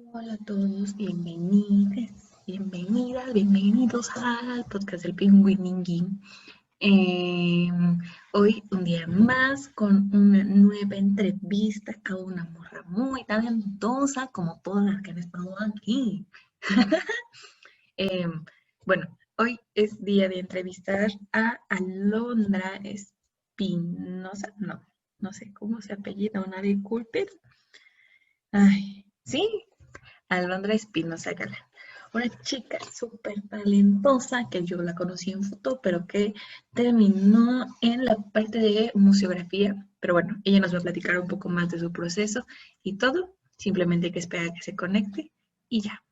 Hola a todos, bienvenidas, bienvenidos al podcast del Pingüininguín. Hoy un día más con una nueva entrevista a una morra muy talentosa como todas las que han estado aquí. Bueno, hoy es día de entrevistar a Alondra Espinosa, no sé cómo se apellida, una disculpe. Ay, sí, Alondra Espinosa Galán, una chica súper talentosa que yo la conocí en foto, pero que terminó en la parte de museografía. Pero bueno, ella nos va a platicar un poco más de su proceso y todo. Simplemente hay que esperar a que se conecte y ya.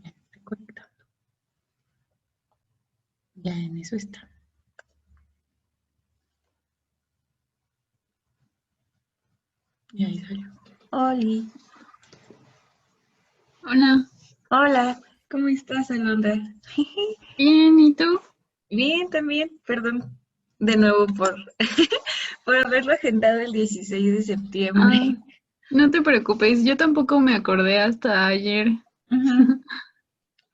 Ya está conectando. Ya en eso está. Y ahí salió. Oli. Hola, Hola, ¿cómo estás, Alondra? bien, ¿y tú? Bien, también, perdón de nuevo por haberlo agendado el 16 de septiembre. Ah, no te preocupes, yo tampoco me acordé hasta ayer. Ujú.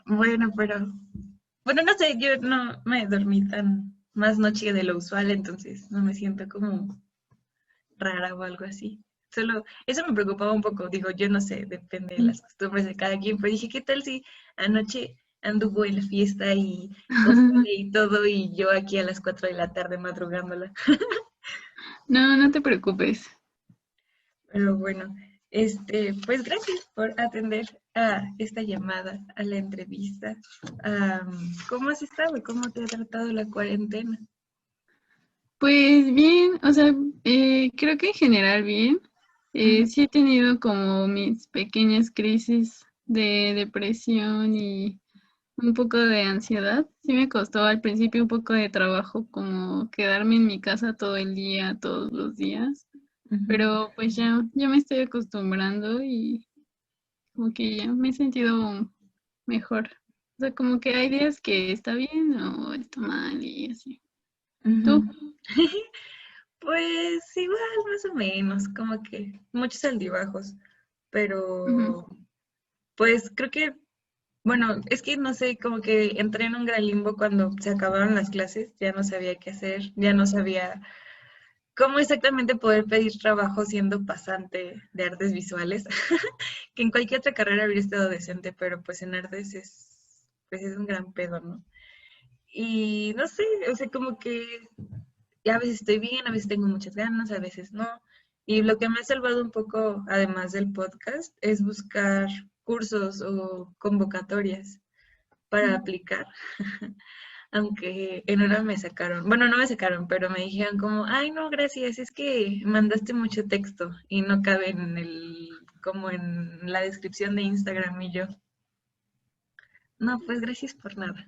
Bueno, bueno, no sé, yo no me dormí tan más noche de lo usual, entonces no me siento como rara o algo así. Solo, eso me preocupaba un poco, digo, yo no sé, depende de las costumbres de cada quien, pero dije, ¿qué tal si anoche anduvo en la fiesta y pozole y todo y yo aquí a las 4 de la tarde madrugándola? No, no te preocupes. Pero bueno, pues gracias por atender a esta llamada, a la entrevista. ¿Cómo has estado? ¿Cómo te ha tratado la cuarentena? Pues bien, o sea, creo que en general bien. Ujú, Sí he tenido como mis pequeñas crisis de depresión y un poco de ansiedad. Sí me costó al principio un poco de trabajo como quedarme en mi casa todo el día, todos los días, ujú. pero pues ya me estoy acostumbrando y como que ya me he sentido mejor. O sea, como que hay días que está bien o está mal y así. ¿Tú? Ujú. Pues igual, más o menos, como que muchos altibajos, Ujú. pero pues creo que, bueno, es que no sé, como que entré en un gran limbo cuando se acabaron las clases, ya no sabía qué hacer, ya no sabía cómo exactamente poder pedir trabajo siendo pasante de artes visuales, que en cualquier otra carrera habría estado decente, pero pues en artes pues es un gran pedo, ¿no? Y no sé, o sea, como que a veces estoy bien, a veces tengo muchas ganas, a veces no. Y lo que me ha salvado un poco, además del podcast, es buscar cursos o convocatorias para aplicar. Aunque en una me sacaron, bueno, no me sacaron, pero me dijeron como, ay, no, gracias, es que mandaste mucho texto y no cabe en como en la descripción de Instagram y yo, no, pues gracias por nada.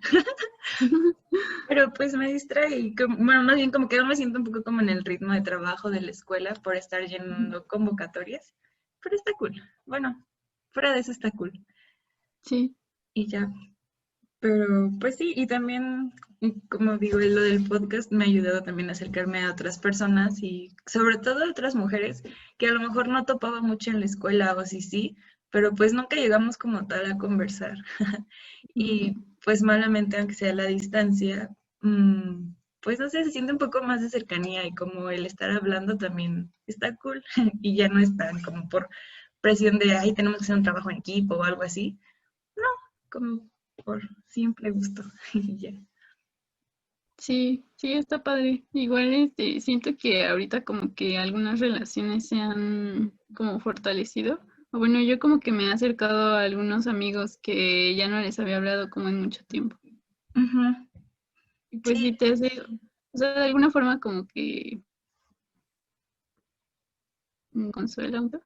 Pero pues me distrae y, bueno, más bien como que no me siento un poco como en el ritmo de trabajo de la escuela por estar llenando convocatorias, pero está cool. Bueno, fuera de eso está cool. Sí. Y ya, pero pues sí, y también, como digo, lo del podcast me ha ayudado también a acercarme a otras personas y sobre todo a otras mujeres que a lo mejor no topaba mucho en la escuela o sí, pero pues nunca llegamos como tal a conversar. Y pues malamente, aunque sea a la distancia, pues no sé, se siente un poco más de cercanía y como el estar hablando también está cool y ya no es tan como por presión de, ay, tenemos que hacer un trabajo en equipo o algo así, como por simple gusto y ya. Sí, sí, está padre. Igual siento que ahorita como que algunas relaciones se han como fortalecido. O bueno, yo como que me he acercado a algunos amigos que ya no les había hablado como en mucho tiempo. Ujú. Y pues Sí, sí te hace, o sea, de alguna forma como que consuela un poco.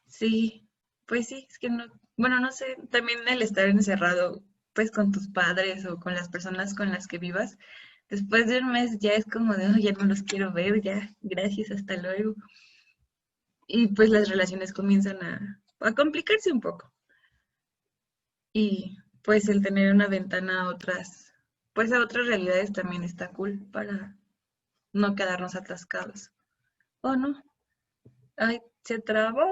sí, pues sí, es que no, bueno, no sé, también el estar encerrado pues con tus padres o con las personas con las que vivas, después de un mes ya es como de, "Oh, ya no los quiero ver, ya, gracias, hasta luego". Y pues las relaciones comienzan a complicarse un poco. Y pues el tener una ventana a otras. pues a otras realidades también está cool para no quedarnos atascados. ¿O no? Ay, se trabó.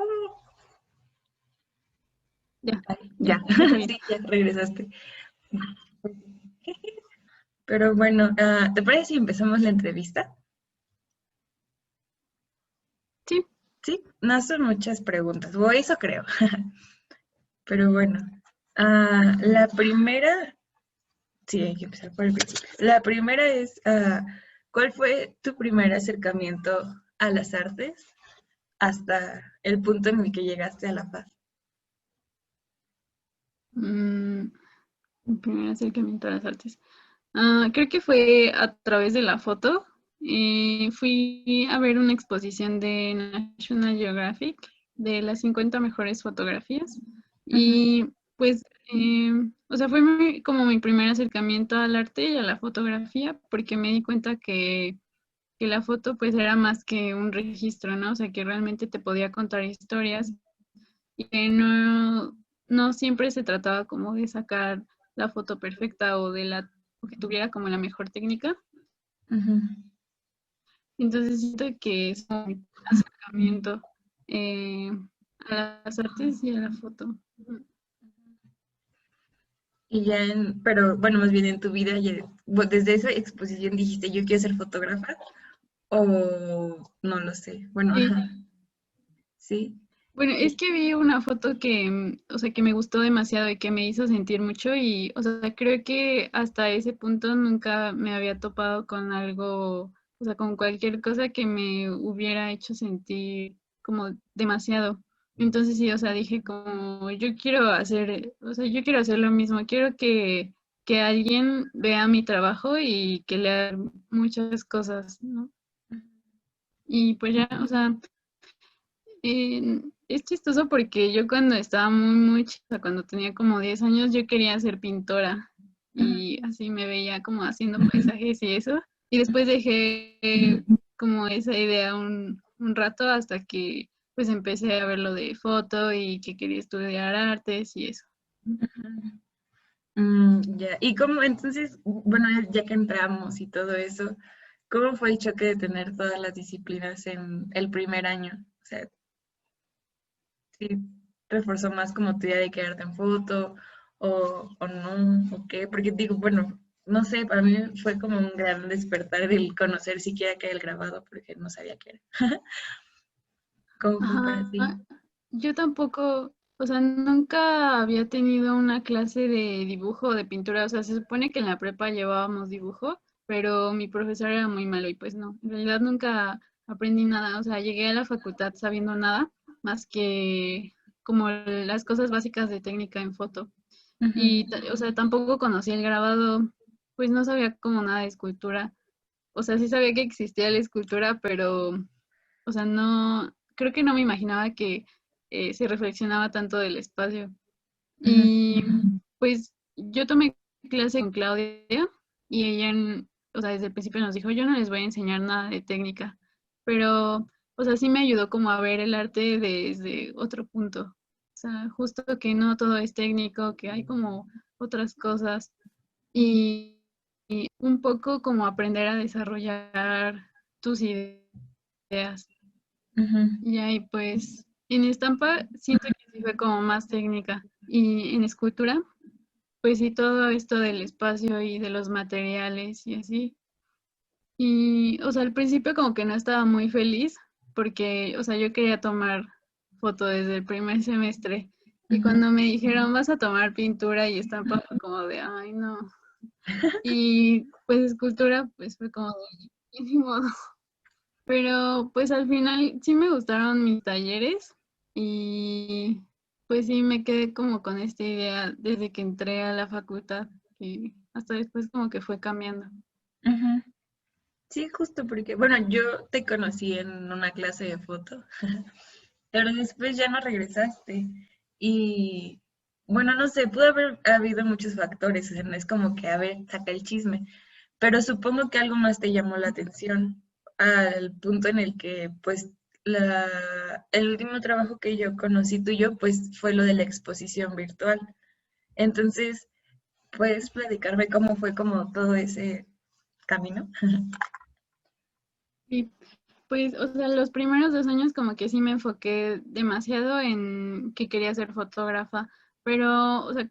Ya, Ay, ya, ya, ya está bien. sí, ya regresaste. Pero bueno, ¿te parece si empezamos la entrevista? Sí. Sí, no son muchas preguntas, o eso creo. Pero bueno, la primera, sí, hay que empezar por el principio. La primera es, ¿cuál fue tu primer acercamiento a las artes hasta el punto en el que llegaste a La Paz? Mm, Mi primer acercamiento a las artes. Creo que fue a través de la foto. Fui a ver una exposición de National Geographic de las 50 mejores fotografías. Ujú, Y pues, o sea, fue como mi primer acercamiento al arte y a la fotografía, porque me di cuenta que la foto pues era más que un registro, ¿no? O sea, que realmente te podía contar historias y que no siempre se trataba como de sacar la foto perfecta o que tuviera como la mejor técnica. ujú. Entonces siento que es como mi acercamiento eh, a las artes y a la foto. Y ya pero bueno, más bien en tu vida, desde esa exposición dijiste, yo quiero ser fotógrafa, o no lo sé. Bueno, Sí. ajá, sí. Bueno, es que vi una foto que, o sea, que me gustó demasiado y que me hizo sentir mucho y, o sea, creo que hasta ese punto nunca me había topado con algo, o sea, con cualquier cosa que me hubiera hecho sentir como demasiado. Entonces sí, o sea, dije como, yo quiero hacer, o sea, yo quiero hacer lo mismo, quiero que alguien vea mi trabajo y que lea muchas cosas, ¿no? Y pues ya, o sea, es chistoso porque yo cuando estaba muy chica, cuando tenía como 10 años, yo quería ser pintora Ujú, y así me veía como haciendo paisajes y eso. Y después dejé como esa idea un rato hasta que pues empecé a ver lo de foto y que quería estudiar artes y eso. ujú. Ya, y cómo entonces, bueno, ya que entramos y todo eso, ¿cómo fue el choque de tener todas las disciplinas en el primer año? O sea, ¿sí reforzó más como tu idea de quedarte en foto o no? ¿O qué? Porque digo, bueno, no sé, para mí fue como un gran despertar el conocer siquiera que era el grabado, porque no sabía qué era. ¿Cómo fue para Ajá, ti? yo tampoco, o sea, nunca había tenido una clase de dibujo o de pintura, o sea, se supone que en la prepa llevábamos dibujo, pero mi profesor era muy malo y pues no, en realidad nunca aprendí nada, o sea, llegué a la facultad sabiendo nada más que como las cosas básicas de técnica en foto. Ujú, Y, o sea, tampoco conocía el grabado, pues no sabía como nada de escultura, o sea, sí sabía que existía la escultura, pero o sea, no, creo que no me imaginaba que se reflexionaba tanto del espacio. ujú, Y pues yo tomé clase con Claudia y ella, o sea, desde el principio nos dijo, yo no les voy a enseñar nada de técnica, pero, o sea, sí me ayudó como a ver el arte desde otro punto. O sea, justo que no todo es técnico, que hay como otras cosas y un poco como aprender a desarrollar tus ideas. ujú, Y ahí pues en estampa siento que sí fue como más técnica y en escultura pues sí todo esto del espacio y de los materiales y así. Y o sea al principio como que no estaba muy feliz porque o sea yo quería tomar foto desde el primer semestre y ujú. cuando me dijeron vas a tomar pintura y estampa fue como de ay no. Y pues escultura pues fue como de ni modo. Pero pues al final sí me gustaron mis talleres y pues sí me quedé como con esta idea desde que entré a la facultad y hasta después como que fue cambiando. Ujú. Sí, justo porque, bueno, yo te conocí en una clase de foto, pero después ya no regresaste. Y bueno, no sé, pudo haber habido muchos factores, o sea, no es como que, a ver, saca el chisme, pero supongo que algo más te llamó la atención al punto en el que, pues, el último trabajo que yo conocí tuyo, pues, fue lo de la exposición virtual. Entonces, ¿Puedes platicarme cómo fue como todo ese camino? Sí, pues, o sea, los primeros 2 años como que sí me enfoqué demasiado en que quería ser fotógrafa, pero, o sea,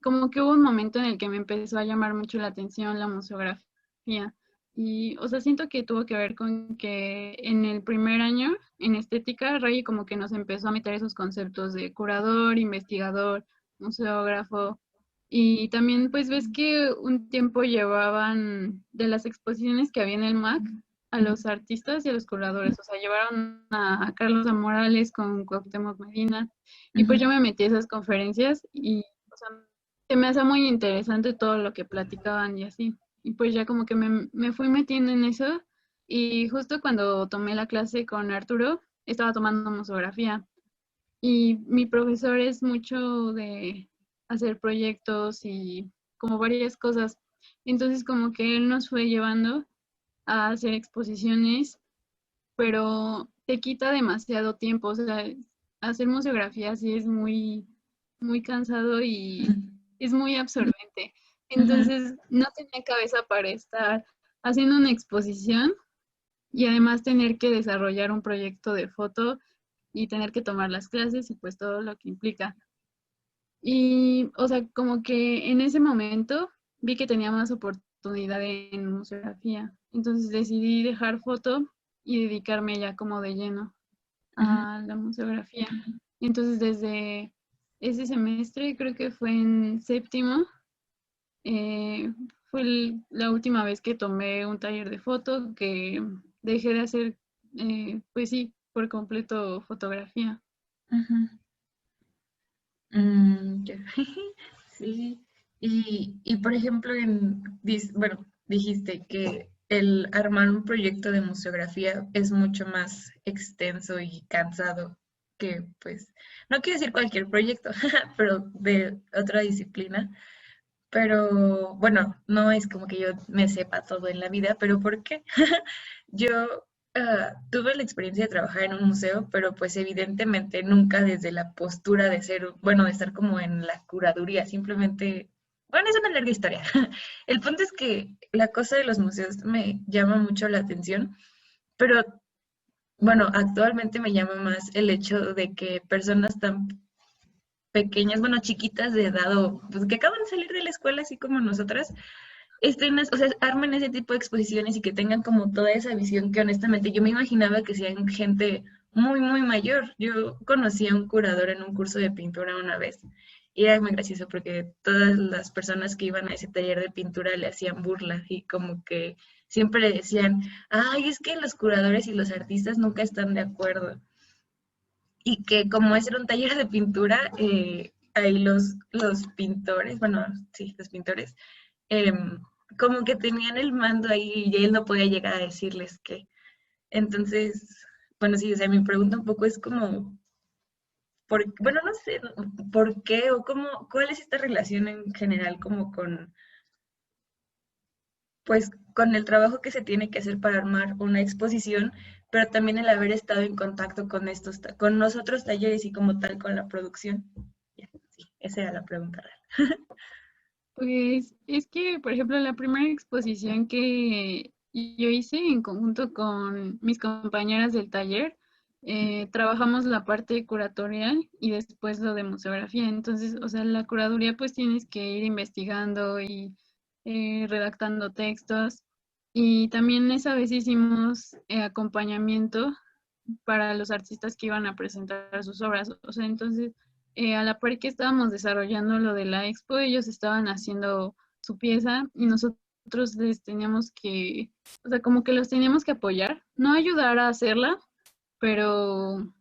como que hubo un momento en el que me empezó a llamar mucho la atención la museografía. Y, o sea, siento que tuvo que ver con que en el primer año, en estética, Ray como que nos empezó a meter esos conceptos de curador, investigador, museógrafo. Y también, pues, ves que un tiempo llevaban de las exposiciones que había en el MAC a los artistas y a los curadores. O sea, llevaron a Carlos A. Morales con Cuauhtémoc Medina, y pues Ujú. yo me metí a esas conferencias y, o sea, se me hace muy interesante todo lo que platicaban y así. Y pues ya como que me fui metiendo en eso, y justo cuando tomé la clase con Arturo, estaba tomando museografía, y mi profesor es mucho de hacer proyectos y como varias cosas. Entonces como que él nos fue llevando a hacer exposiciones, pero te quita demasiado tiempo. O sea, hacer museografía sí es muy, muy cansado Ujú. y es muy absorbente. Ujú. Entonces, no tenía cabeza para estar haciendo una exposición y además tener que desarrollar un proyecto de foto y tener que tomar las clases y pues todo lo que implica. Y, o sea, como que en ese momento vi que tenía más oportunidad en museografía. Entonces decidí dejar foto y dedicarme ya como de lleno Ujú. a la museografía. Entonces desde ese semestre, creo que fue en séptimo, eh, fue la última vez que tomé un taller de foto, que dejé de hacer, pues sí, por completo fotografía. Ujú. Ya. Sí. Y por ejemplo, bueno, dijiste que el armar un proyecto de museografía es mucho más extenso y cansado que, pues, no quiero decir cualquier proyecto, pero de otra disciplina. Pero bueno, no es como que yo me sepa todo en la vida, pero ¿por qué? Yo tuve la experiencia de trabajar en un museo, pero pues evidentemente nunca desde la postura de ser, bueno, de estar como en la curaduría, simplemente, bueno, es una larga historia. El punto es que la cosa de los museos me llama mucho la atención, pero bueno, actualmente me llama más el hecho de que personas tan pequeñas, bueno, chiquitas de edad o pues, que acaban de salir de la escuela, así como nosotras, o sea, armen ese tipo de exposiciones y que tengan como toda esa visión que honestamente yo me imaginaba que sean gente muy, muy mayor. Yo conocí a un curador en un curso de pintura una vez y era muy gracioso porque todas las personas que iban a ese taller de pintura le hacían burla y como que siempre le decían, ay, es que los curadores y los artistas nunca están de acuerdo. Y que como ese era un taller de pintura, ahí los pintores, bueno, sí, los pintores, em, como que tenían el mando ahí y él no podía llegar a decirles qué. Entonces, bueno, sí, o sea, mi pregunta un poco es como, bueno, no sé, ¿por qué o cómo, cuál es esta relación en general como con, pues, con el trabajo que se tiene que hacer para armar una exposición, pero también el haber estado en contacto con con los otros talleres y como tal con la producción? Ya, sí, esa era la pregunta real. Pues es que, por ejemplo, la primera exposición que yo hice en conjunto con mis compañeras del taller, trabajamos la parte curatorial y después lo de museografía. Entonces, o sea, la curaduría pues tienes que ir investigando y redactando textos. Y también esa vez hicimos acompañamiento para los artistas que iban a presentar sus obras. O sea, entonces, a la par que estábamos desarrollando lo de la expo, ellos estaban haciendo su pieza y nosotros les teníamos que, o sea, como que los teníamos que apoyar, no ayudar a hacerla, pero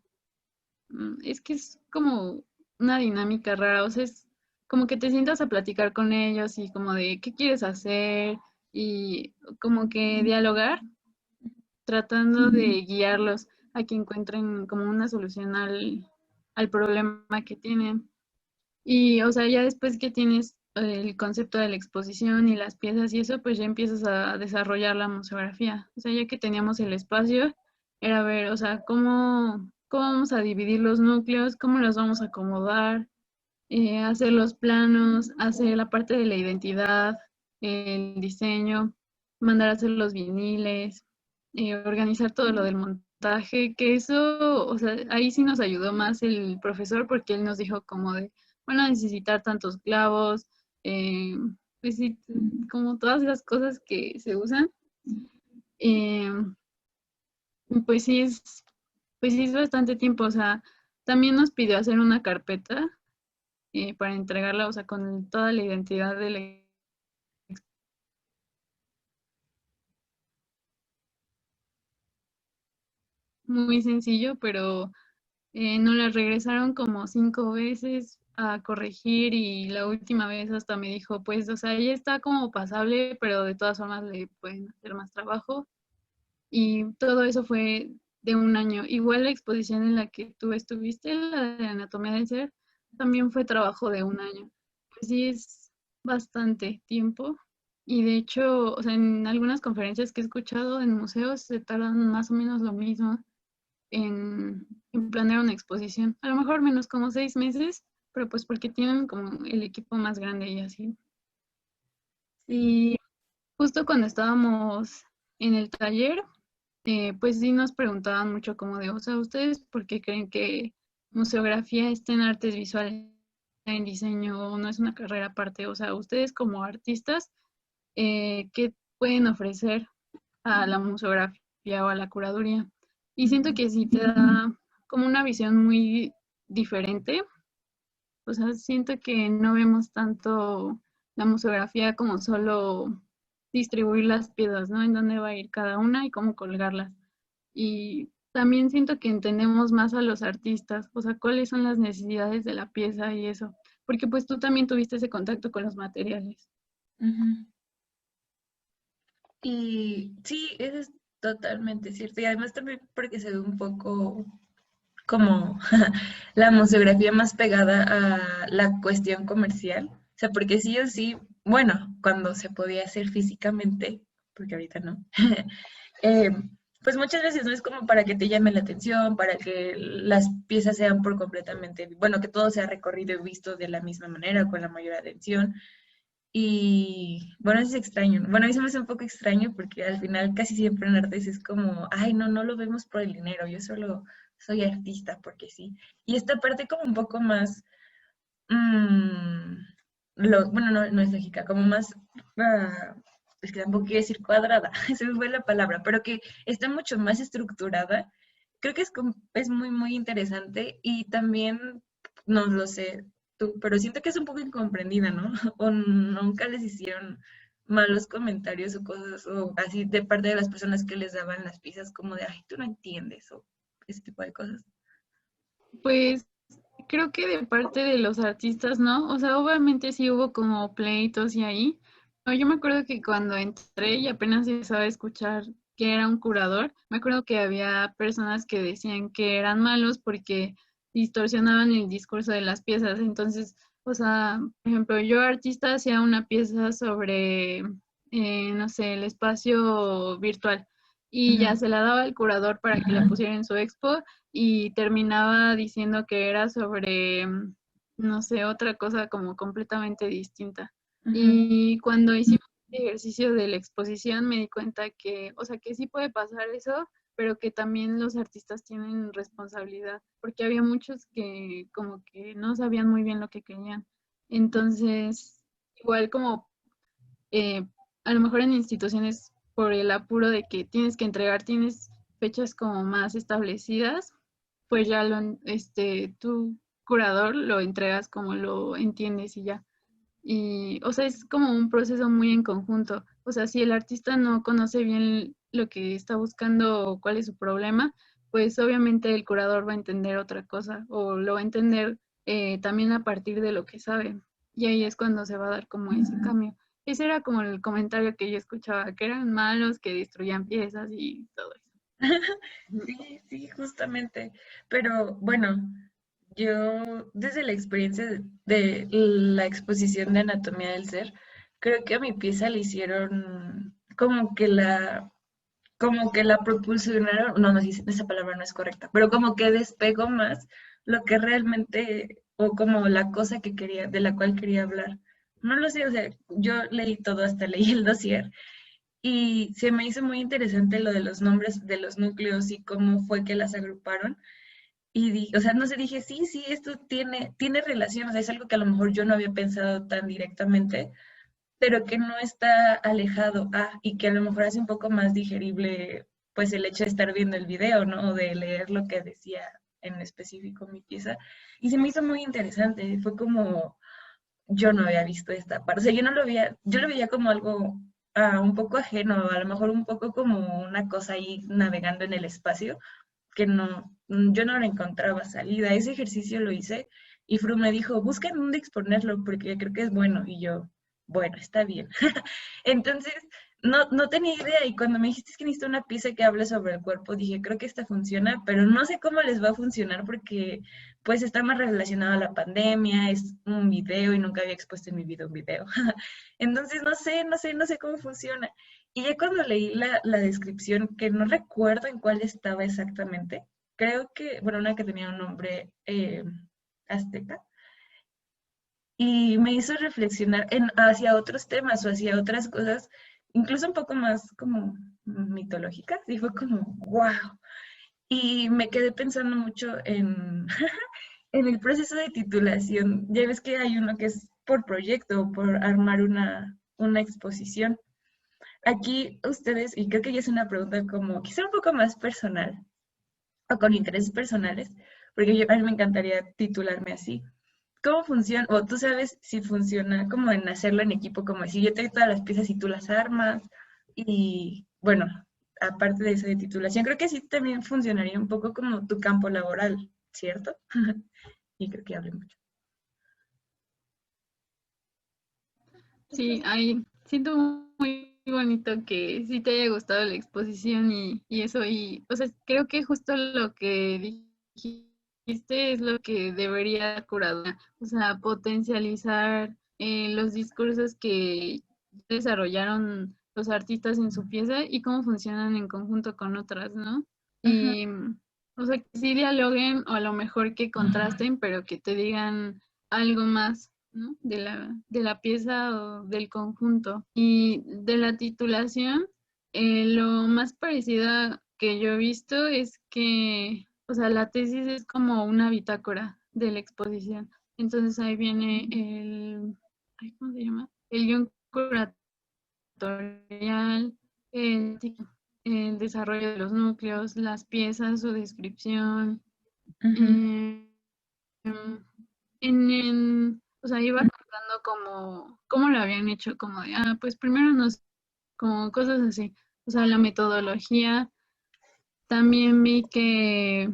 es que es como una dinámica rara. O sea, es como que te sientas a platicar con ellos y como de qué quieres hacer y como que dialogar, tratando de guiarlos a que encuentren como una solución al problema que tienen. Y, o sea, ya después que tienes el concepto de la exposición y las piezas y eso, pues ya empiezas a desarrollar la museografía. O sea, ya que teníamos el espacio, era ver, o sea, cómo vamos a dividir los núcleos, cómo los vamos a acomodar, hacer los planos, hacer la parte de la identidad, el diseño, mandar a hacer los viniles, organizar todo lo del montaje, que eso, o sea, ahí sí nos ayudó más el profesor porque él nos dijo como de, bueno, necesitar tantos clavos, eh, pues sí, como todas las cosas que se usan. Eh, pues sí es, pues sí es bastante tiempo, o sea, también nos pidió hacer una carpeta para entregarla, o sea, con toda la identidad de la muy sencillo, pero nos la regresaron como 5 veces a corregir y la última vez hasta me dijo, pues, o sea, ya está como pasable, pero de todas formas le pueden hacer más trabajo. Y todo eso fue de un año. Igual la exposición en la que tú estuviste, la de Anatomía del Ser, también fue trabajo de un año. Pues sí, es bastante tiempo. Y de hecho, o sea, en algunas conferencias que he escuchado en museos se tardan más o menos lo mismo en planear una exposición. A lo mejor menos como 6 meses, pero pues porque tienen como el equipo más grande y así. Y justo cuando estábamos en el taller, pues sí nos preguntaban mucho como de, o sea, ¿ustedes por qué creen que museografía está en artes visuales, en diseño, no es una carrera aparte? O sea, ustedes como artistas, ¿qué pueden ofrecer a la museografía o a la curaduría? Y siento que sí te da como una visión muy diferente. O sea, siento que no vemos tanto la museografía como solo distribuir las piezas, ¿no? En dónde va a ir cada una y cómo colgarlas. Y también siento que entendemos más a los artistas, o sea, cuáles son las necesidades de la pieza y eso, porque pues tú también tuviste ese contacto con los materiales. Ujú. Y sí, eso es totalmente cierto. Y además también porque se ve un poco como la museografía más pegada a la cuestión comercial. O sea, porque sí o sí, bueno, cuando se podía hacer físicamente, porque ahorita no, eh, pues muchas veces no es como para que te llame la atención, para que las piezas sean por completamente, bueno, que todo sea recorrido y visto de la misma manera, con la mayor atención. Y bueno, eso es extraño, ¿no? Bueno, a mí se me hace un poco extraño porque al final casi siempre en artes es como, ay, no, no lo vemos por el dinero, yo solo soy artista porque sí. Y esta parte como un poco más, mm, bueno, no, no es lógica, como más, ah, es que tampoco quiero decir cuadrada, esa fue la palabra, pero que está mucho más estructurada. Creo que es muy, muy interesante y también, no lo sé tú, pero siento que es un poco incomprendida, ¿no? O nunca les hicieron malos comentarios o cosas, o así de parte de las personas que les daban las piezas, como de, ay, tú no entiendes, o ese tipo de cosas. Pues creo que de parte de los artistas, ¿no? O sea, obviamente sí hubo como pleitos y ahí. No, yo me acuerdo que cuando entré y apenas empezaba a escuchar que era un curador, me acuerdo que había personas que decían que eran malos porque distorsionaban el discurso de las piezas. Entonces, o sea, por ejemplo, yo artista hacía una pieza sobre, no sé, el espacio virtual y Ujú, ya se la daba al curador para que la pusiera en su expo y terminaba diciendo que era sobre, no sé, otra cosa como completamente distinta. ujú. Y cuando hicimos el ejercicio de la exposición me di cuenta que, o sea, que sí puede pasar eso, pero que también los artistas tienen responsabilidad, porque había muchos que como que no sabían muy bien lo que querían. Entonces, igual como eh, a lo mejor en instituciones por el apuro de que tienes que entregar, tienes fechas como más establecidas, pues ya tu curador lo entregas como lo entiendes y ya. Y, o sea, es como un proceso muy en conjunto. O sea, si el artista no conoce bien lo que está buscando o cuál es su problema, pues obviamente el curador va a entender otra cosa o lo va a entender también a partir de lo que sabe. Y ahí es cuando se va a dar como ese cambio. Ese era como el comentario que yo escuchaba, que eran malos, que destruían piezas y todo eso. Sí, sí, justamente. Pero bueno, yo desde la experiencia de la exposición de Anatomía del Ser, creo que a mi pieza le hicieron como que la propulsionaron, no, no, esa palabra no es correcta, pero como que despegó más lo que realmente, o como la cosa que quería, de la cual quería hablar. No lo sé, o sea, yo leí todo, hasta leí el dossier y se me hizo muy interesante lo de los nombres de los núcleos y cómo fue que las agruparon. Y dije, o sea, no sé, dije, sí, sí, esto tiene relación, o sea, es algo que a lo mejor yo no había pensado tan directamente, pero que no está alejado y que a lo mejor hace un poco más digerible, pues el hecho de estar viendo el video, ¿no? O de leer lo que decía en específico mi pieza. Y se me hizo muy interesante, fue como, yo no había visto esta parte, o sea, yo no lo veía, yo lo veía como algo un poco ajeno, a lo mejor un poco como una cosa ahí navegando en el espacio, que no, yo no le encontraba salida. Ese ejercicio lo hice y Fru me dijo, busca dónde exponerlo porque creo que es bueno. Y yo, bueno, está bien. Entonces, no tenía idea y cuando me dijiste que necesito una pieza que hable sobre el cuerpo, dije, creo que esta funciona, pero no sé cómo les va a funcionar porque pues está más relacionado a la pandemia, es un video y nunca había expuesto en mi vida un video. Entonces, no sé cómo funciona. Y ya cuando leí la descripción, que no recuerdo en cuál estaba exactamente, creo que, bueno, una que tenía un nombre azteca, y me hizo reflexionar hacia otros temas o hacia otras cosas, incluso un poco más como mitológicas, y fue como, wow. Y me quedé pensando mucho en el proceso de titulación. Ya ves que hay uno que es por proyecto, por armar una exposición. Aquí ustedes, y creo que ya es una pregunta como quizá un poco más personal o con intereses personales, porque a mí me encantaría titularme así. ¿Cómo funciona? O tú sabes si funciona como en hacerlo en equipo, como decir, yo te doy todas las piezas y tú las armas. Y bueno, aparte de eso de titulación, creo que sí también funcionaría un poco como tu campo laboral, ¿cierto? Y creo que hablé mucho. Sí, siento muy bonito que sí te haya gustado la exposición y eso, y o sea, creo que justo lo que dijiste es lo que debería la curaduría, o sea, potencializar los discursos que desarrollaron los artistas en su pieza y cómo funcionan en conjunto con otras, ¿no? Ujú. Y, o sea, que sí dialoguen o a lo mejor que contrasten, pero que te digan algo más, ¿no? De la pieza o del conjunto. Y de la titulación, lo más parecido que yo he visto es que, o sea, la tesis es como una bitácora de la exposición. Entonces ahí viene ay, ¿cómo se llama? El guión curatorial, el, el desarrollo de los núcleos, las piezas, su descripción. Ujú. eh, o sea, iba contando como, cómo lo habían hecho, como de, pues primero como cosas así. O sea, la metodología. También vi que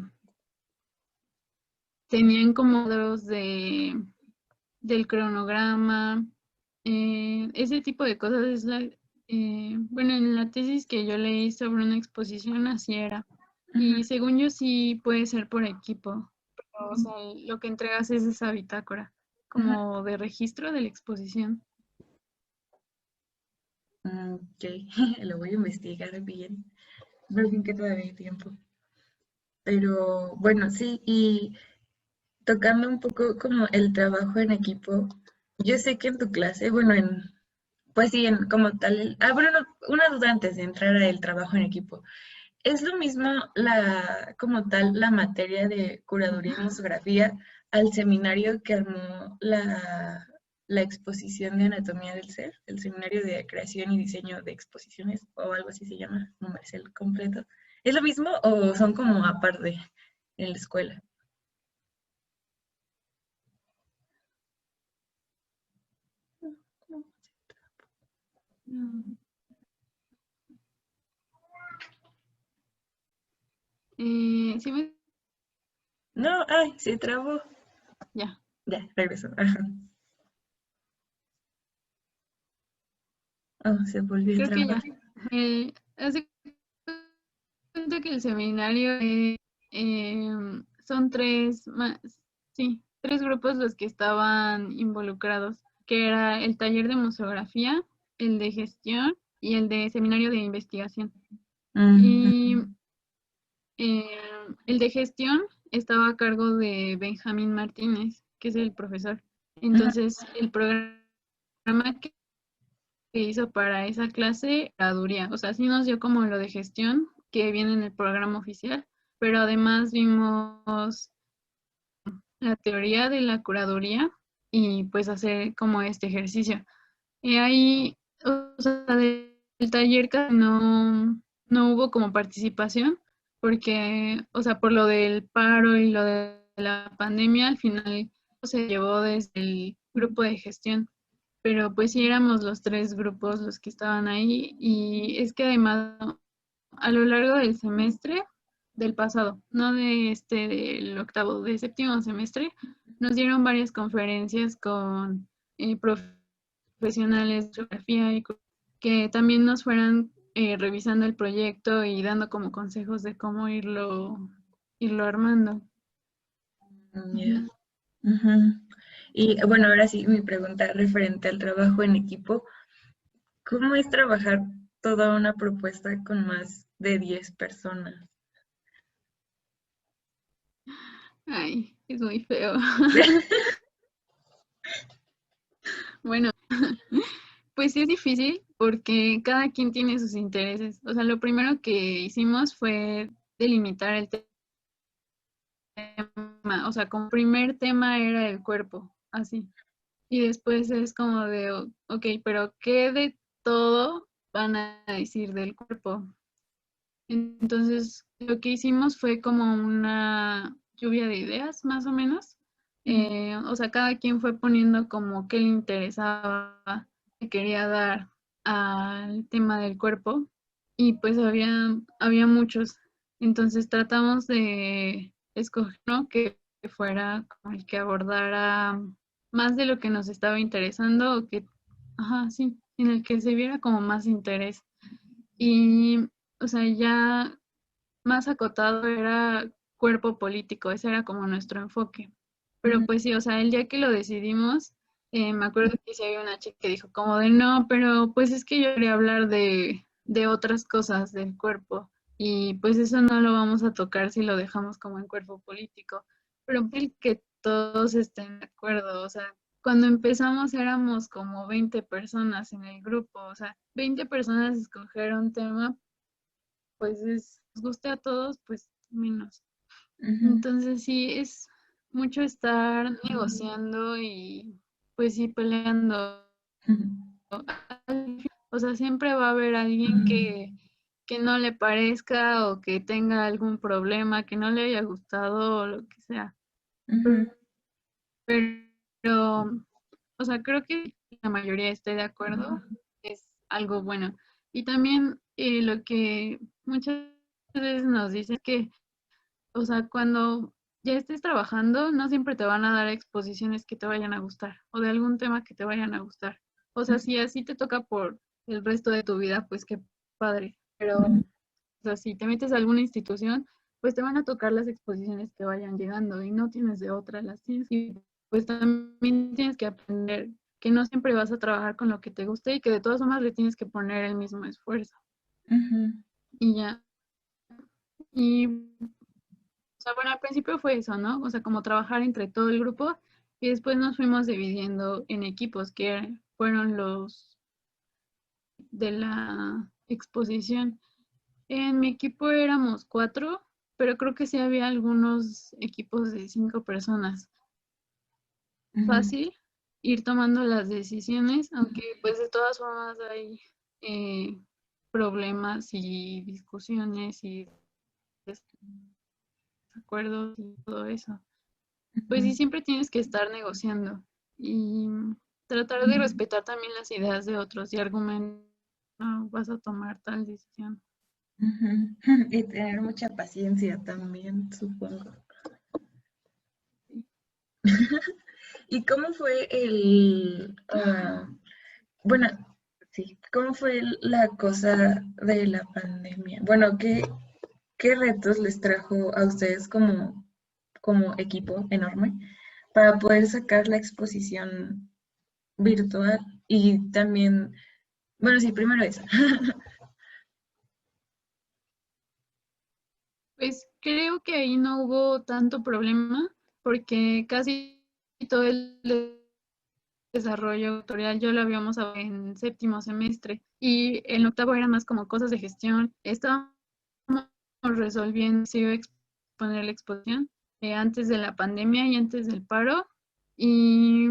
tenían como cuadros del cronograma, ese tipo de cosas es bueno, en la tesis que yo leí sobre una exposición así era. Ujú. Y según yo sí puede ser por equipo, pero, o sea, lo que entregas es esa bitácora, Ujú. como de registro de la exposición. Ok, lo voy a investigar bien. Por fin que todavía hay tiempo. Pero bueno, sí, y tocando un poco como el trabajo en equipo, yo sé que en tu clase, bueno, pues sí, como tal, bueno, no, una duda antes de entrar al trabajo en equipo. ¿Es lo mismo como tal, la materia de curaduría y museografía al seminario que armó la exposición de anatomía del ser, el seminario de creación y diseño de exposiciones o algo así se llama, no me sé el completo? ¿Es lo mismo o son como aparte en la escuela? Mm. Sí, No, ay, se trabó. ya, Ya, regresó. Ajá. Oh, se volvió a creo que trabar. ya. Hace cuenta que el seminario son sí, tres grupos los que estaban involucrados, que era el taller de museografía, el de gestión y el de seminario de investigación. Y Mm, el de gestión estaba a cargo de Benjamín Martínez, que es el profesor. Ajá. Entonces, el programa que hizo para esa clase, curaduría. O sea, sí nos dio como lo de gestión que viene en el programa oficial, pero además vimos la teoría de la curaduría y pues hacer como este ejercicio. Y ahí, o sea, del taller casi no hubo como participación, porque, o sea, por lo del paro y lo de la pandemia, al final se llevó desde el grupo de gestión. Pero pues sí éramos los tres grupos los que estaban ahí y es que además a lo largo del semestre del pasado, no de este del octavo, de séptimo semestre, nos dieron varias conferencias con profesionales de geografía y que también nos fueran revisando el proyecto y dando como consejos de cómo irlo armando. Ya. Ujú. Ujú. Y bueno, ahora sí, mi pregunta referente al trabajo en equipo. ¿Cómo es trabajar toda una propuesta con más de 10 personas? Ay, es muy feo. Bueno, pues sí es difícil porque cada quien tiene sus intereses. O sea, lo primero que hicimos fue delimitar el tema. O sea, como primer tema era el cuerpo, así. Y después es como de, ok, pero ¿qué de todo van a decir del cuerpo? Entonces, lo que hicimos fue como una lluvia de ideas, más o menos. Mm. O sea, cada quien fue poniendo como qué le interesaba, qué quería dar al tema del cuerpo. Y pues había muchos. Entonces tratamos de escoger uno que fuera como el que abordara más de lo que nos estaba interesando o que, ajá, sí, en el que se viera como más interés. Y, o sea, ya más acotado era cuerpo político, ese era como nuestro enfoque. Pero Mm. pues sí, o sea, el día que lo decidimos, me acuerdo que sí había una chica que dijo como de no, pero pues es que yo quería hablar de otras cosas del cuerpo y pues eso no lo vamos a tocar si lo dejamos como en cuerpo político. Pero el que todos estén de acuerdo, o sea, cuando empezamos éramos como 20 personas en el grupo, o sea, 20 personas escogieron tema, pues nos guste a todos, pues menos. Ujú. Entonces sí, es mucho estar negociando y pues sí peleando. Ujú. O sea, siempre va a haber alguien que no le parezca o que tenga algún problema, que no le haya gustado o lo que sea. Ujú. Pero, o sea, creo que la mayoría esté de acuerdo, es algo bueno. Y también lo que muchas veces nos dicen que, o sea, cuando ya estés trabajando, no siempre te van a dar exposiciones que te vayan a gustar o de algún tema que te vayan a gustar. O sea, si así te toca por el resto de tu vida, pues qué padre. Pero, o sea, si te metes a alguna institución, pues te van a tocar las exposiciones que vayan llegando y no tienes de otra, las tienes y pues también tienes que aprender que no siempre vas a trabajar con lo que te guste y que de todas formas le tienes que poner el mismo esfuerzo. Ujú. Y ya. Y o sea, bueno, al principio fue eso, ¿no? O sea, como trabajar entre todo el grupo y después nos fuimos dividiendo en equipos que fueron los de la exposición. En mi equipo éramos 4, pero creo que sí había algunos equipos de 5 personas. Ujú. Fácil ir tomando las decisiones, aunque pues de todas formas hay eh, problemas y discusiones y desacuerdos y todo eso. Pues sí, Ujú. siempre tienes que estar negociando y tratar de respetar también las ideas de otros y argumentar, no vas a tomar tal decisión. Ujú. Y tener mucha paciencia también, supongo. ¿Y cómo fue bueno, sí, cómo fue la cosa de la pandemia? Bueno, ¿qué retos les trajo a ustedes como equipo enorme para poder sacar la exposición virtual? Y también, bueno, sí, primero eso. Pues creo que ahí no hubo tanto problema porque casi todo el desarrollo tutorial yo lo habíamos en séptimo semestre y en octavo era más como cosas de gestión. Estábamos resolviendo si iba a exponer la exposición antes de la pandemia y antes del paro. Y,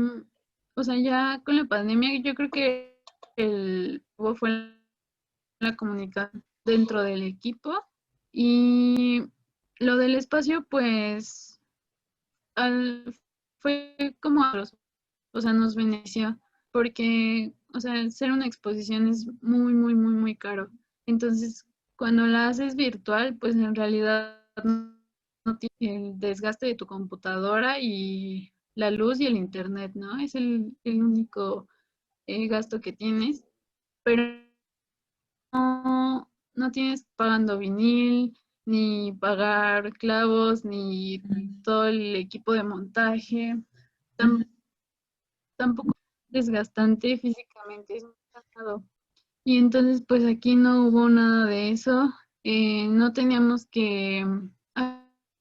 o sea, ya con la pandemia yo creo que el fue la comunicación dentro del equipo y lo del espacio pues fue como a los, o sea, nos benefició porque, o sea, hacer una exposición es muy, muy, muy, muy caro. Entonces, cuando la haces virtual, pues en realidad no tiene el desgaste de tu computadora y la luz y el internet, ¿no? Es el único gasto que tienes, pero no tienes pagando vinil, ni pagar clavos, ni todo el equipo de montaje. Tampoco es desgastante físicamente, es muy cansado. Y entonces, pues aquí no hubo nada de eso. No teníamos que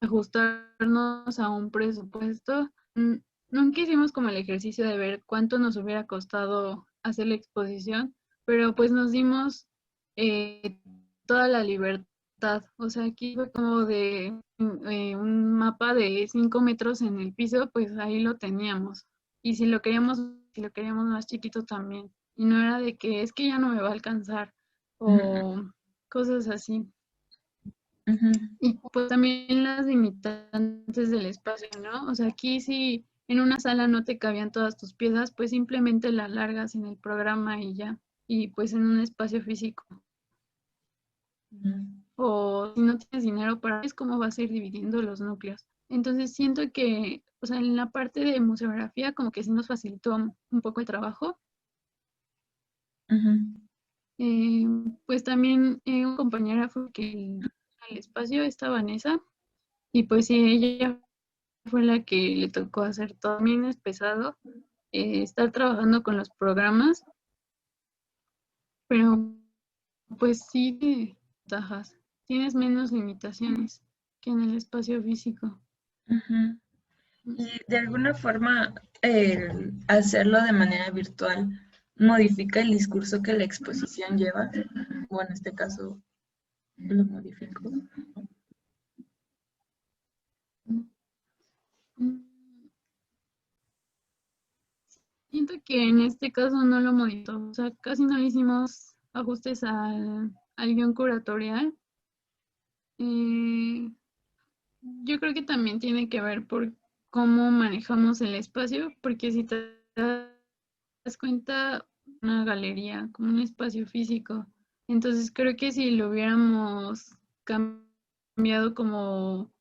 ajustarnos a un presupuesto. Nunca hicimos como el ejercicio de ver cuánto nos hubiera costado hacer la exposición, pero pues nos dimos eh, toda la libertad. O sea, aquí fue como de un mapa de 5 metros en el piso, pues ahí lo teníamos. Y si lo queríamos más chiquito también. Y no era de que es que ya no me va a alcanzar o cosas así. Y pues también las limitantes del espacio, ¿no? O sea, aquí si en una sala no te cabían todas tus piezas, pues simplemente las largas en el programa y ya. Y pues en un espacio físico. O si no tienes dinero para, es cómo vas a ir dividiendo los núcleos. Entonces siento que, o sea, en la parte de museografía como que sí nos facilitó un poco el trabajo. Eh, pues también una compañera fue que al espacio, esta Vanessa, y pues sí, ella fue la que le tocó hacer todo. También es pesado estar trabajando con los programas, pero pues sí te ventajas, tienes menos limitaciones que en el espacio físico. Y de alguna forma, hacerlo de manera virtual modifica el discurso que la exposición lleva, o en este caso lo modificó. Mm, Siento que en este caso no lo modificó, o sea, casi no le hicimos ajustes al guión curatorial. Eh, yo creo que también tiene que ver por cómo manejamos el espacio, porque si te das cuenta, una galería, como un espacio físico. Entonces creo que si lo hubiéramos cambiado como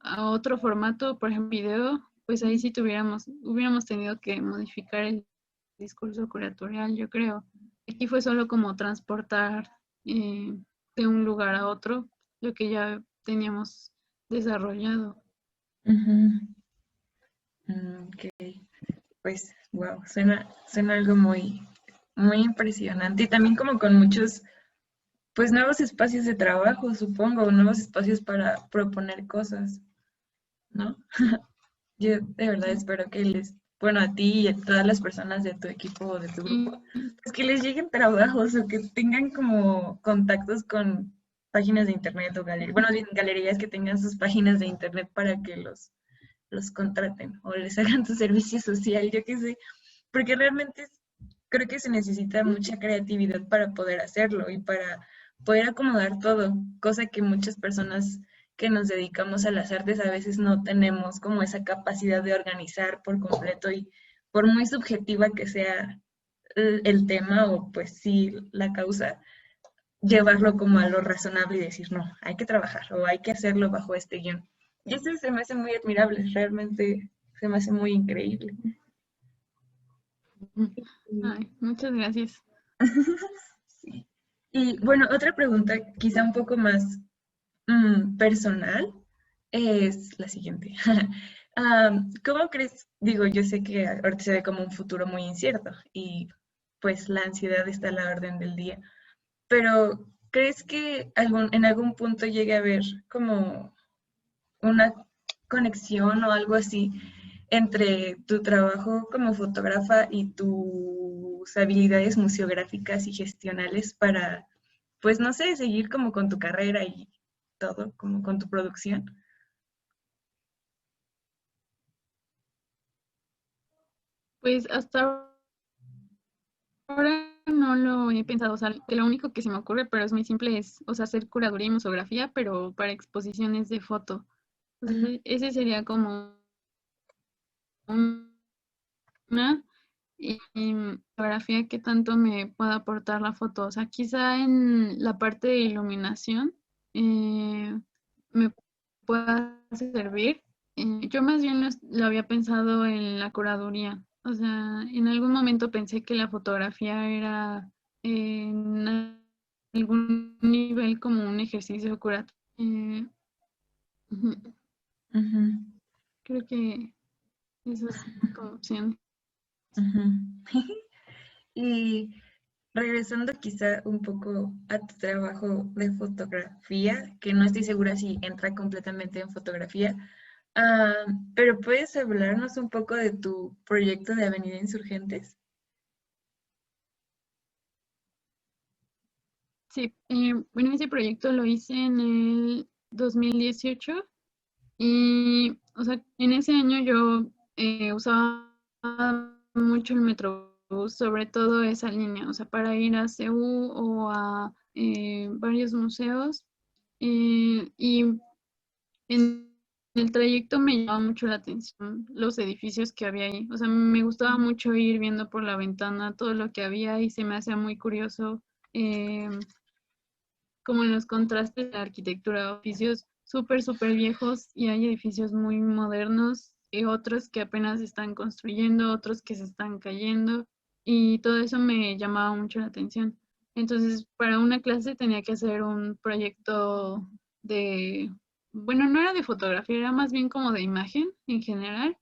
a otro formato, por ejemplo, video, pues ahí sí hubiéramos tenido que modificar el discurso curatorial, yo creo. Aquí fue solo como transportar eh, de un lugar a otro lo que ya teníamos desarrollado. Ok, pues wow, suena algo muy, muy impresionante y también como con muchos, pues nuevos espacios de trabajo, supongo, nuevos espacios para proponer cosas, ¿no? Yo de verdad espero que bueno, a ti y a todas las personas de tu equipo o de tu Y, grupo, pues que les lleguen trabajos o que tengan como contactos con páginas de internet o galerías, bueno, bien, galerías que tengan sus páginas de internet para que los contraten o les hagan su servicio social, yo qué sé, porque realmente creo que se necesita mucha creatividad para poder hacerlo y para poder acomodar todo, cosa que muchas personas que nos dedicamos a las artes a veces no tenemos como esa capacidad de organizar por completo y por muy subjetiva que sea el tema o pues sí la causa, llevarlo como a lo razonable y decir, no, hay que trabajar o hay que hacerlo bajo este guión. Y eso se me hace muy admirable, realmente se me hace muy increíble. ay, muchas gracias. Sí. Y bueno, otra pregunta quizá un poco más personal es la siguiente. ¿Cómo crees? Digo, yo sé que ahorita se ve como un futuro muy incierto y pues la ansiedad está a la orden del día, pero ¿crees que en algún punto llegue a haber como una conexión o algo así entre tu trabajo como fotógrafa y tus habilidades museográficas y gestionales para, pues no sé, seguir como con tu carrera y todo, como con tu producción? Pues hasta ahora no lo he pensado, o sea, que lo único que se me ocurre, pero es muy simple, es, o sea, hacer curaduría y museografía, pero para exposiciones de foto. Ajá. Entonces, ese sería como un- una y fotografía que tanto me pueda aportar la foto. O sea, quizá en la parte de iluminación me pueda servir. Yo más bien lo había pensado en la curaduría. O sea, en algún momento pensé que la fotografía era en algún nivel como un ejercicio curativo. Ujú, Ujú, creo que eso es como opción. ujú. Y regresando quizá un poco a tu trabajo de fotografía, que no estoy segura si entra completamente en fotografía, ah, pero ¿puedes hablarnos un poco de tu proyecto de Avenida Insurgentes? Sí, bueno, ese proyecto lo hice en el 2018 y, o sea, en ese año yo usaba mucho el Metrobús, sobre todo esa línea, o sea, para ir a CU o a varios museos. Y en el trayecto me llamaba mucho la atención los edificios que había ahí. O sea, me gustaba mucho ir viendo por la ventana todo lo que había y se me hacía muy curioso. Como en los contrastes de la arquitectura, edificios súper, súper viejos y hay edificios muy modernos y otros que apenas se están construyendo, otros que se están cayendo y todo eso me llamaba mucho la atención. Entonces, para una clase tenía que hacer un proyecto de, bueno, no era de fotografía, era más bien como de imagen en general.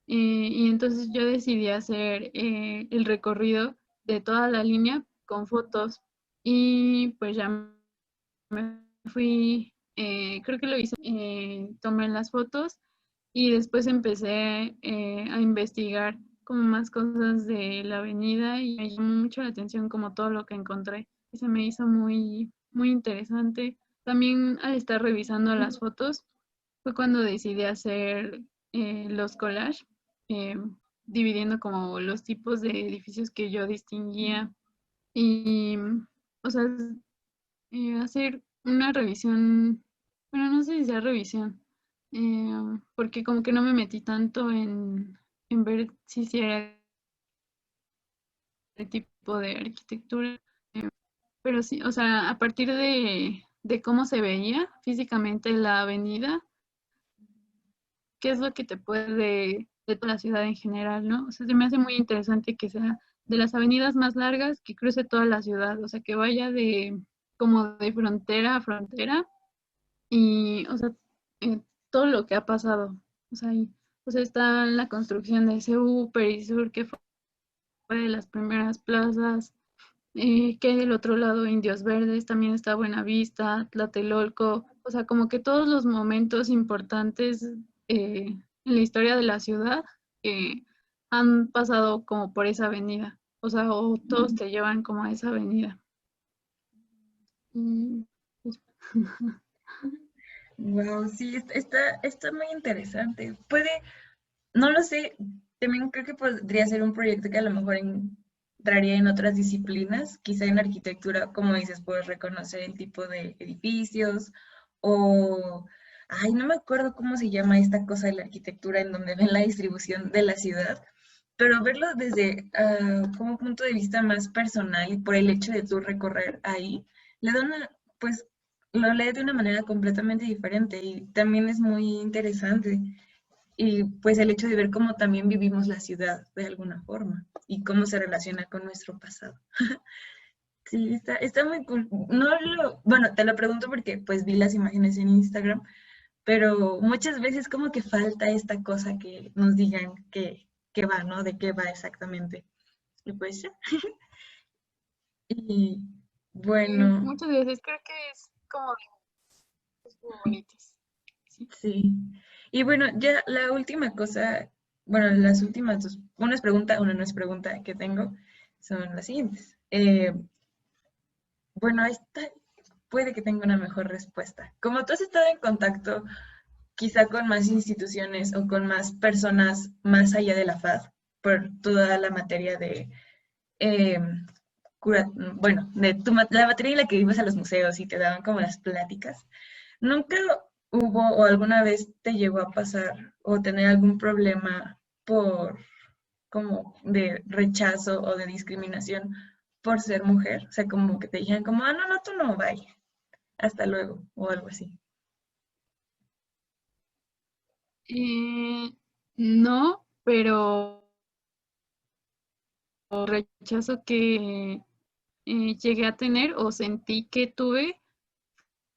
Y entonces yo decidí hacer el recorrido de toda la línea con fotos y pues ya me fui, creo que lo hice, tomé las fotos y después empecé a investigar como más cosas de la avenida y me llamó mucho la atención como todo lo que encontré y se me hizo muy, muy interesante. También al estar revisando las fotos fue cuando decidí hacer los collages, eh, dividiendo como los tipos de edificios que yo distinguía y, o sea, hacer una revisión, bueno, no sé si sea revisión, porque como que no me metí tanto en ver si era el tipo de arquitectura, pero sí, o sea, a partir de cómo se veía físicamente la avenida, qué es lo que te puede de toda la ciudad en general, ¿no? O sea, se me hace muy interesante que sea de las avenidas más largas que cruce toda la ciudad, o sea, que vaya de como de frontera a frontera y, o sea, todo lo que ha pasado. O sea, o sea, está la construcción de CU, Perisur, que fue de las primeras plazas, que hay del otro lado Indios Verdes, también está Buenavista, Tlatelolco, o sea, como que todos los momentos importantes en la historia de la ciudad han pasado como por esa avenida, o sea, o todos te llevan como a esa avenida. Y, pues, Wow, sí, está muy interesante. Puede, no lo sé, también creo que podría ser un proyecto que a lo mejor entraría en otras disciplinas, quizá en arquitectura, como dices, puedes reconocer el tipo de edificios o, ay, no me acuerdo cómo se llama esta cosa de la arquitectura en donde ven la distribución de la ciudad, pero verlo desde como un punto de vista más personal y por el hecho de tú recorrer ahí, le da una, pues, lo lee de una manera completamente diferente y también es muy interesante. Y pues el hecho de ver cómo también vivimos la ciudad de alguna forma y cómo se relaciona con nuestro pasado. Sí, está muy cool. Bueno, te lo pregunto porque pues vi las imágenes en Instagram, pero muchas veces como que falta esta cosa que nos digan que va, ¿no? De qué va exactamente. Y pues ya. Y bueno, muchas veces creo que es como muy bonitas. Sí. sí. Y bueno, ya la última cosa bueno, las últimas dos, una es pregunta, una no es pregunta que tengo, son las siguientes. Bueno, esta puede que tenga una mejor respuesta. Como tú has estado en contacto quizá con más instituciones o con más personas más allá de la FAD, por toda la materia de, eh, bueno, de la materia en la que ibas a los museos y te daban como las pláticas, ¿nunca hubo o alguna vez te llegó a pasar o tener algún problema por como de rechazo o de discriminación por ser mujer? O sea, como que te dijeran como, ah, no, no, tú no, bye, hasta luego, o algo así. Eh, no, pero rechazo que llegué a tener o sentí que tuve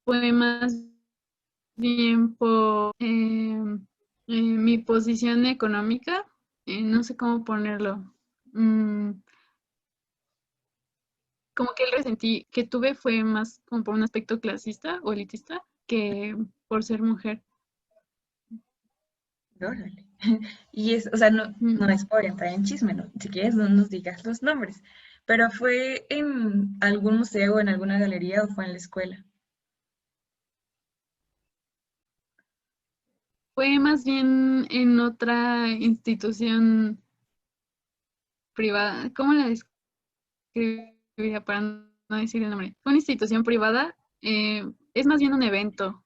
fue más bien por mi posición económica, no sé cómo ponerlo. Mm, como que el resentí que tuve fue más como por un aspecto clasista o elitista que por ser mujer. Órale. Y es, o sea, no, Mm. no es por entrar en chisme, ¿no? Si quieres no nos digas los nombres, pero ¿fue en algún museo, en alguna galería o fue en la escuela? Fue más bien en otra institución privada. ¿Cómo la describiría para no decir el nombre? Fue una institución privada. Es más bien un evento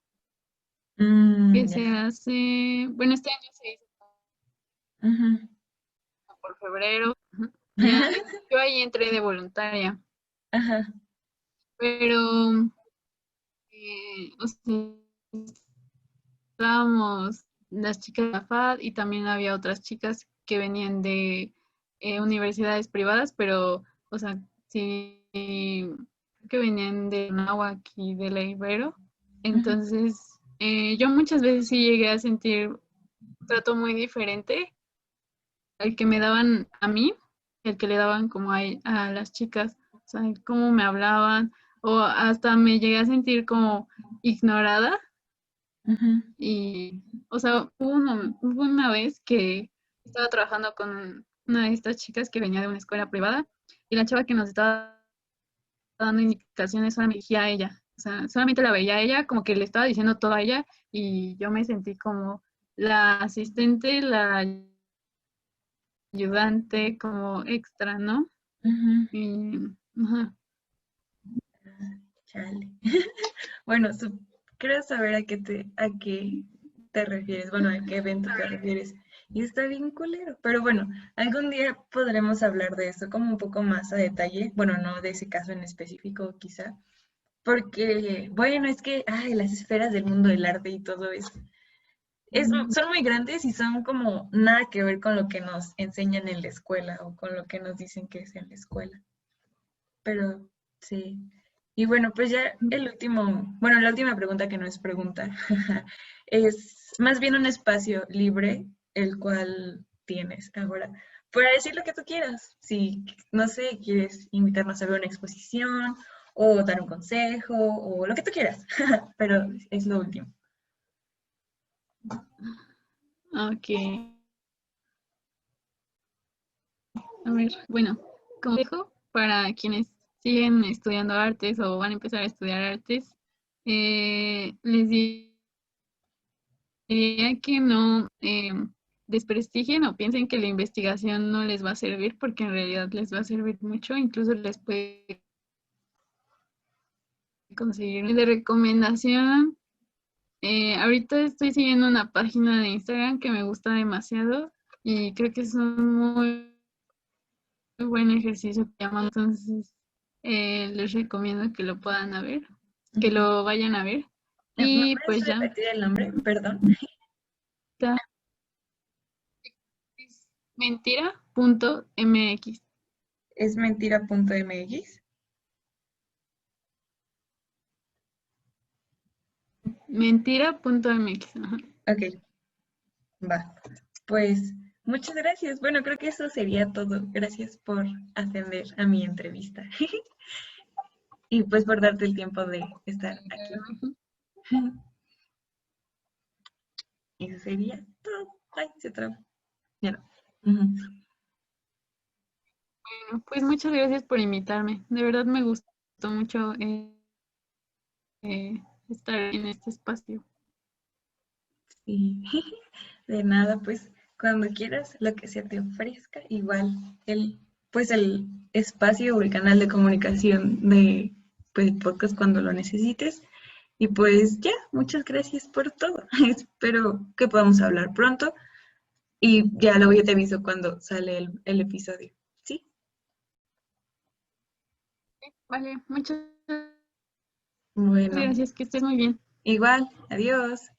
que Mm, ya. se hace, bueno, este año se hizo Ujú. por febrero. Ujú. Ya, yo ahí entré de voluntaria, Ajá. pero o sea, estábamos las chicas de la FAD y también había otras chicas que venían de universidades privadas, pero, o sea, sí, que venían de Anáhuac y de la Ibero. Ujú. Entonces, yo muchas veces sí llegué a sentir un trato muy diferente al que me daban a mí, el que le daban como a las chicas, o sea, cómo me hablaban, o hasta me llegué a sentir como ignorada Ujú. y, o sea, hubo una vez que estaba trabajando con una de estas chicas que venía de una escuela privada y la chava que nos estaba dando indicaciones solamente dirigía a ella, o sea, solamente la veía a ella, como que le estaba diciendo todo a ella y yo me sentí como la asistente, la ayudante, como extra, ¿no? Ujú. Y, ajá. Chale. Bueno, creo saber a qué te refieres, bueno, a qué evento te refieres. Y está bien culero. Pero bueno, algún día podremos hablar de eso como un poco más a detalle. Bueno, no de ese caso en específico, quizá. Porque, bueno, es que, ay, las esferas del mundo del arte y todo eso. Son muy grandes y son como nada que ver con lo que nos enseñan en la escuela o con lo que nos dicen que es en la escuela. Pero sí. Y bueno, pues ya el último, bueno, la última pregunta que no es pregunta, es más bien un espacio libre, el cual tienes ahora, para decir lo que tú quieras. Si, no sé, quieres invitarnos a ver una exposición o dar un consejo o lo que tú quieras, pero es lo último. Ok, a ver, bueno, consejo para quienes siguen estudiando artes o van a empezar a estudiar artes, les diría que no desprestigien o piensen que la investigación no les va a servir porque en realidad les va a servir mucho, incluso les puede conseguir de recomendación. Ahorita estoy siguiendo una página de Instagram que me gusta demasiado y creo que es un muy buen ejercicio que llaman. Entonces, les recomiendo que lo puedan a ver, que Ujú. lo vayan a ver. ¿Me Y puedes pues ya, repetir el nombre? Perdón. está. Es mentira.mx. Es mentira.mx. Mentira.mx. Ajá. Ok, va. Pues muchas gracias. Bueno, creo que eso sería todo. Gracias por atender a mi entrevista y pues por darte el tiempo de estar aquí. Eso sería todo. Ay, se trabó. Ya no. Ujú. Bueno, pues muchas gracias por invitarme. De verdad me gustó mucho estar en este espacio. Sí. De nada, pues cuando quieras, lo que se te ofrezca, igual pues el espacio o el canal de comunicación de pues, podcast cuando lo necesites. Y pues ya, muchas gracias por todo. Espero que podamos hablar pronto y ya luego yo te aviso cuando sale el episodio. ¿Sí? Vale, muchas Bueno, gracias, que estés muy bien. igual, adiós.